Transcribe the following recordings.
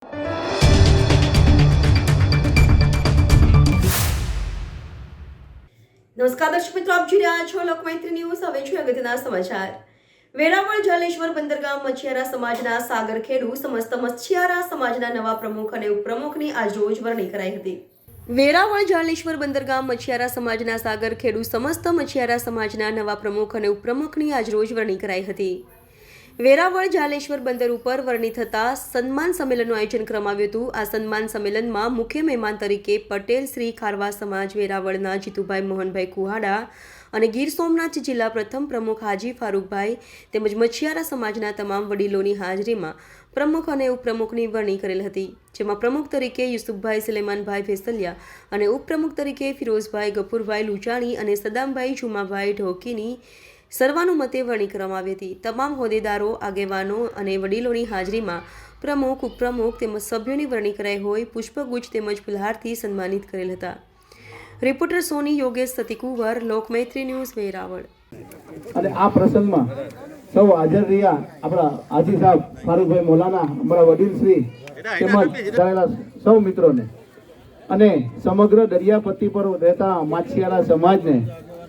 નમસ્કાર દર્શક મિત્રો, આપ જોઈ રહ્યા છો લોકમૈત્રી ન્યૂઝ. હવે જોઈએ અગત્યના સમાચાર. વેરાવળ જલેશ્વર બંદરગામ મછિયારા સમાજના સાગર ખેડુ સમસ્ત મછિયારા સમાજના નવા પ્રમુખ અને ઉપપ્રમુખની આજરોજ વરણી કરાઈ હતી. વેરાવળ જલેશ્વર બંદરગામ મછિયારા સમાજના સાગર ખેડુ સમસ્ત મછિયારા સમાજના નવા પ્રમુખ અને ઉપપ્રમુખની આજરોજ વરણી કરાઈ હતી. વેરાવળ જાલેશ્વર બંદર ઉપર વરણી થતા સન્માન સંમેલનનું આયોજન કરવામાં આવ્યું હતું. આ સન્માન સંમેલનમાં મુખ્ય મહેમાન તરીકે પટેલ શ્રી ખારવા સમાજ વેરાવળના જીતુભાઈ મોહનભાઈ કુહાડા અને ગીર સોમનાથ જિલ્લા પ્રથમ પ્રમુખ હાજી ફારૂકભાઈ તેમજ મછિયારા સમાજના તમામ વડીલોની હાજરીમાં પ્રમુખ અને ઉપપ્રમુખની વરણી કરેલ હતી. જેમાં પ્રમુખ તરીકે યુસુફભાઈ સલેમાનભાઈ ફેસલિયા અને ઉપપ્રમુખ તરીકે ફિરોઝભાઈ ગફુરભાઈ લુચાણી અને સદામભાઈ જુમાભાઈ ઢોકીની સર્વાનુમતે વરણી કરવામાં આવી હતી. તમામ હોદ્દેદારો, આગેવાનો અને વડીલોની હાજરીમાં પ્રમુખ, ઉપપ્રમુખ તેમજ સભ્યોની વરણી કરાઈ હોય પુષ્પગુચ્છ તેમજ ફુલહારથી સન્માનિત કરેલ હતા. રિપોર્ટર સોની યોગેશ સતીકુંવર, લોકમૈત્રી ન્યૂઝ, વેરાવળ. અને આ પ્રસંગમાં સૌ હાજર રહ્યા આપણા હાજી સાહેબ ફારૂકભાઈ મોલાના, અમારા વડીલ શ્રી તેમજ ચાલેલા સૌ મિત્રોને અને સમગ્ર દરિયાપટ્ટી પર રહેતા માછીયારા સમાજને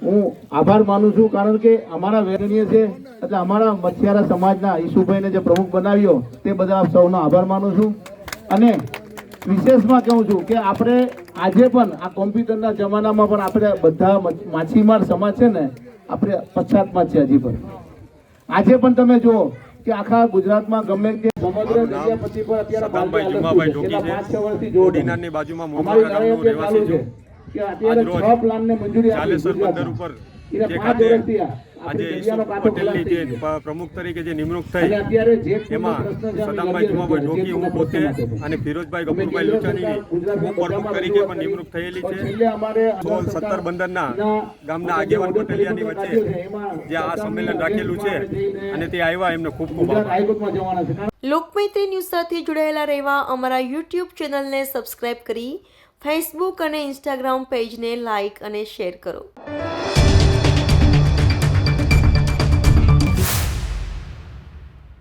હું આભાર માનું છું. કારણ કે અમારા વેરણીય છે એટલે અમારા મછિયારા સમાજના ઈસુભાઈને જે પ્રમુખ બનાવ્યો તે બદલ આપ સૌનો આભાર માનું છું. અને વિશેષમાં કહું છું કે આપણે આજે પણ આ કોમ્પ્યુટરના જમાનામાં પણ આપણે બધા માછીમાર સમાજ છે ને, આપણે પછાતમાં છે હજી પણ. આજે પણ તમે જુઓ કે આખા ગુજરાતમાં ગમે તે સમગ્ર દરિયાપટ્ટી પર અત્યારે 5-6 વર્ષથી જોડીનારની બાજુમાં મોટા ગામનો રહેવાસી છું કે અત્યારે 6 પ્લાનને મંજૂરી આપી બંદર ઉપર જે ખાતે આજે પટેલની જે પ્રમુખ તરીકે જે નિમણૂક થઈ એમાં સદામભાઈ જુમાભાઈ ઢોકી, હું પોતે અને ફિરોઝભાઈ ગફુરભાઈ લુચાણીની પ્રમુખ તરીકે પણ નિમણૂક થયેલી છે. 17 બંદરના ગામના આગેવાન પટેલિયાની વચ્ચે જે આ સંમેલન રાખેલું છે અને તે આવ્યા, એમને ખૂબ ખૂબ આભાર. લોકમૈત્રી ન્યૂઝ સાથે જોડાયેલા રહેવા અમારા યુટ્યુબ ચેનલને સબસ્ક્રાઇબ કરી ફેસબુક અને ઇન્સ્ટાગ્રામ પેજને લાઇક અને શેર કરો.